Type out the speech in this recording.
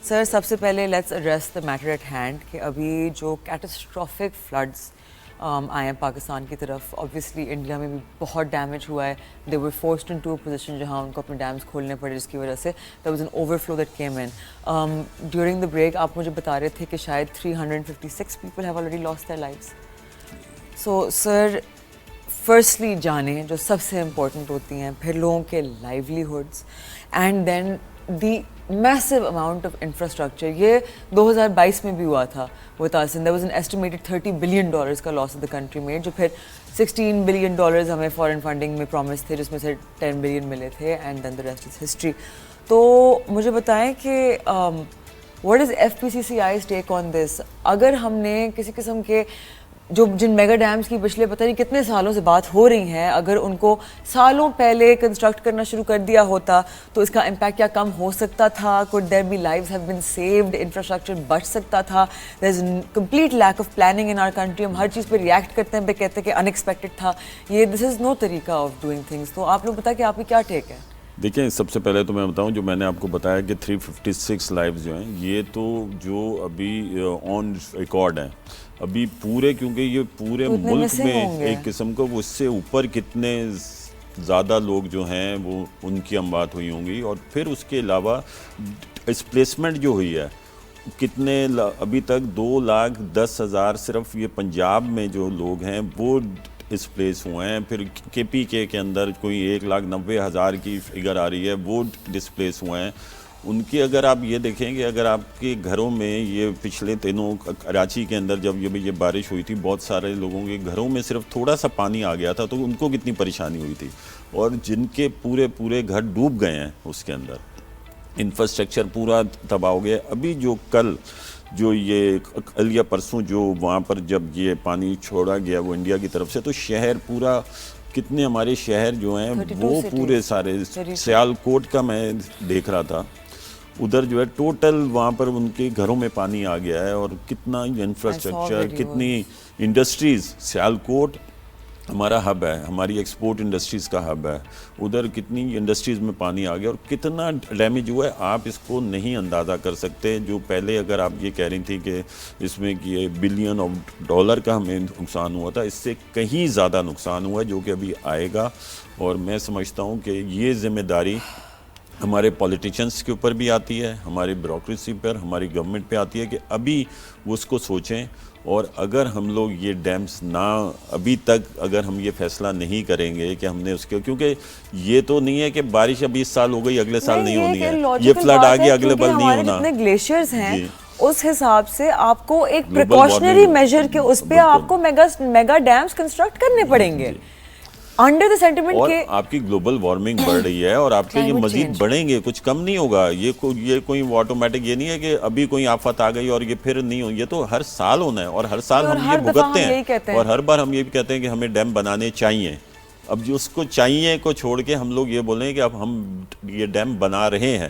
سر سب سے پہلے let's address the matter at hand کہ ابھی جو کیٹاسٹرافک فلڈس آئے ہیں پاکستان کی طرف، آبویسلی انڈیا میں بھی بہت ڈیمیج ہوا ہے. دے ور فورسڈ ان ٹو پوزیشن جہاں ان کو اپنے ڈیمز کھولنے پڑے، جس کی وجہ سے there was an overflow that came in. During the break آپ مجھے بتا رہے تھے کہ شاید 356 people have already lost their lives. So sir firstly جانیں جو سب سے امپورٹنٹ ہوتی ہیں، پھر لوگوں کے livelihoods, and then the massive amount of infrastructure. یہ 2022 میں بھی ہوا تھا وہ تاسن. There was an estimated $30 billion کا loss of the country made, جو پھر $16 billion ہمیں فارن فنڈنگ میں پرومس تھے، جس میں سے $10 billion ملے تھے، and then the rest is history. تو مجھے بتائیں کہ واٹ از FPCCI's ٹیک آن دس؟ اگر ہم نے کسی قسم کے جن میگا ڈیمز کی پچھلے پتہ نہیں کتنے سالوں سے بات ہو رہی ہیں، اگر ان کو سالوں پہلے کنسٹرکٹ کرنا شروع کر دیا ہوتا تو اس کا امپیکٹ کیا کم ہو سکتا تھا؟ could there be lives have been saved؟ Infrastructure بچ سکتا تھا؟ there is complete lack of planning in our country. ہم ہر چیز پہ ریئیکٹ کرتے ہیں، پہ کہتے ہیں کہ unexpected تھا. یہ this is no طریقہ آف ڈوئنگ تھنگس. تو آپ لوگ بتائیں کہ آپ کی کیا ٹیک ہے؟ دیکھیں، سب سے پہلے تو میں بتاؤں، جو میں نے آپ کو بتایا کہ 356 لائیوز جو ہیں، یہ تو جو ابھی آن ریکارڈ ہیں ابھی پورے، کیونکہ یہ پورے ملک میں ایک قسم کو اس سے اوپر کتنے زیادہ لوگ جو ہیں وہ ان کی اموات ہوئی ہوں گی. اور پھر اس کے علاوہ ڈسپلیسمنٹ جو ہوئی ہے کتنے، ابھی تک 2,10,000 صرف یہ پنجاب میں جو لوگ ہیں وہ ڈسپلیس ہوئے ہیں. پھر KPK کے اندر کوئی 1,90,000 کی فگر آ رہی ہے، وہ ڈسپلیس ہوئے ہیں. ان کی اگر آپ یہ دیکھیں کہ اگر آپ کے گھروں میں یہ پچھلے دنوں کراچی کے اندر جب یہ بارش ہوئی تھی، بہت سارے لوگوں کے گھروں میں صرف تھوڑا سا پانی آ گیا تھا، تو ان کو کتنی پریشانی ہوئی تھی. اور جن کے پورے گھر ڈوب گئے ہیں، اس کے اندر انفراسٹرکچر پورا تباہ ہو گیا. ابھی جو کل جو یہ کل یا پرسوں جو وہاں پر جب یہ پانی چھوڑا گیا وہ انڈیا کی طرف سے، تو شہر پورا، کتنے ہمارے شہر جو ہیں وہ پورے سارے، سیالکوٹ کا میں دیکھ رہا تھا، ادھر جو ہے ٹوٹل وہاں پر ان کے گھروں میں پانی آ گیا ہے. اور کتنا انفراسٹرکچر، کتنی انڈسٹریز، سیالکوٹ ہمارا ہب ہے، ہماری ایکسپورٹ انڈسٹریز کا ہب ہے، ادھر کتنی انڈسٹریز میں پانی آ گیا اور کتنا ڈیمیج ہوا ہے آپ اس کو نہیں اندازہ کر سکتے. جو پہلے اگر آپ یہ کہہ رہی تھی کہ اس میں کہ $1 billion کا ہمیں نقصان ہوا تھا، اس سے کہیں زیادہ نقصان ہوا ہے جو کہ ابھی آئے گا. اور میں سمجھتا ہوں کہ یہ ذمہ داری ہمارے پولیٹیشنس کے اوپر بھی آتی ہے، ہماری بیوروکریسی پر، ہماری گورنمنٹ پہ آتی ہے کہ ابھی وہ اس کو سوچیں. اور اگر ہم لوگ یہ ڈیمز ابھی تک اگر ہم یہ فیصلہ نہیں کریں گے کہ ہم نے اس کے، کیونکہ یہ تو نہیں ہے کہ بارش اب 20 سال ہو گئی اگلے سال نہیں ہونی ہے، یہ فلڈ آ گیا اگلے بل نہیں ہونا. جتنے گلیشیئرز ہیں اس حساب سے آپ کو ایک پریکاشنری میجر کے اس پہ آپ کو میگا ڈیمز کنسٹرکٹ کرنے پڑیں گے انڈر دا سینٹیمنٹ اور کے. آپ کی گلوبل وارمنگ بڑھ رہی ہے اور آپ کے یہ مزید بڑھیں گے، کچھ کم نہیں ہوگا. یہ کوئی آٹومیٹک یہ نہیں ہے کہ ابھی کوئی آفت آ گئی اور یہ پھر نہیں ہو. یہ تو ہر سال ہونا ہے اور ہر سال ہم یہ بھگتتے ہیں اور ہر بار ہم یہ بھی کہتے ہیں کہ ہمیں ڈیم بنانے چاہیے. اب جو اس کو چاہیے کو چھوڑ کے ہم لوگ یہ بولیں کہ اب ہم یہ ڈیم بنا رہے ہیں،